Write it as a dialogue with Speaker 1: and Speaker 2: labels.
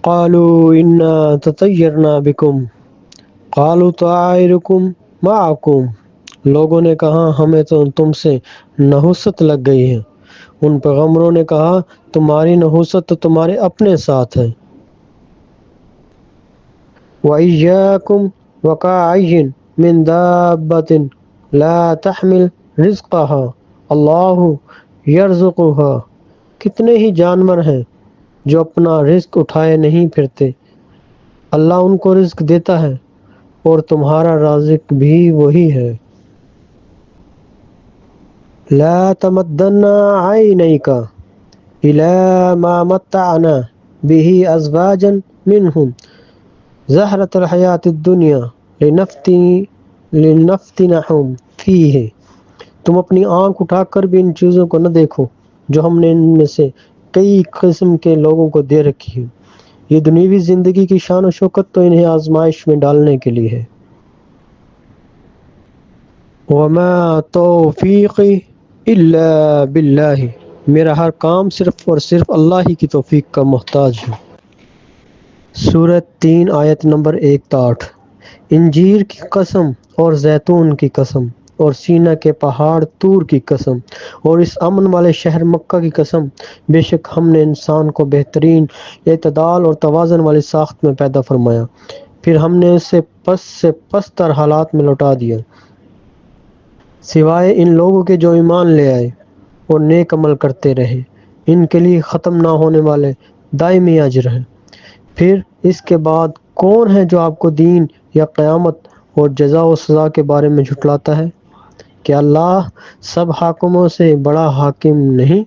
Speaker 1: قالوا إنا تطيرنا بكم قالوا طائركم معكم، لوگوں نے کہا ہمیں تو تم سے نحوست لگ گئی ہے۔ ان پیغمبروں نے کہا تمہاری نحوست تو تمہارے اپنے ساتھ ہے۔ وَإِيَّاكُمْ وَكَأَيِّن مِّن دَابَّةٍ لَا تَحْمِلُ رِزْقَهَا اللَّهُ يَرْزُقُهَا، کتنے ہی جانور ہیں جو اپنا رزق اٹھائے نہیں پھرتے، اللہ ان کو رزق دیتا ہے، اور تمہارا رازق بھی وہی ہے۔ لا تمدن عینیک إِلَى مَا مَتَّعْنَا بِهِ أَزْوَاجًا مِّنْهُمْ زَهْرَةَ الْحَيَاةِ الدُّنْيَا لِنَفْتِنَهُمْ فِيهِ، تم اپنی آنکھ اٹھا کر بھی ان چیزوں کو نہ دیکھو جو ہم نے ان میں سے کئی قسم کے لوگوں کو دے رکھی ہیں، یہ دنیوی زندگی کی شان و شوکت تو انہیں آزمائش میں ڈالنے کے لیے ہے۔ وَمَا تَوْفِيقِي إِلَّا بِاللَّهِ، میرا ہر کام صرف اور صرف اللہ ہی کی توفیق کا محتاج ہے۔ سورۃ 3 آیت نمبر 1-8۔ انجیر کی قسم اور زیتون کی قسم اور سینا کے پہاڑ طور کی قسم اور اس امن والے شہر مکہ کی قسم، بے شک ہم نے انسان کو بہترین اعتدال اور توازن والی ساخت میں پیدا فرمایا، پھر ہم نے اسے پس سے پستر حالات میں لوٹا دیا، سوائے ان لوگوں کے جو ایمان لے آئے اور نیک عمل کرتے رہے، ان کے لیے ختم نہ ہونے والے دائمی اجر ہے۔ پھر اس کے بعد کون ہے جو آپ کو دین یا قیامت اور جزا و سزا کے بارے میں جھٹلاتا ہے؟ کہ اللہ سب حاکموں سے بڑا حاکم نہیں؟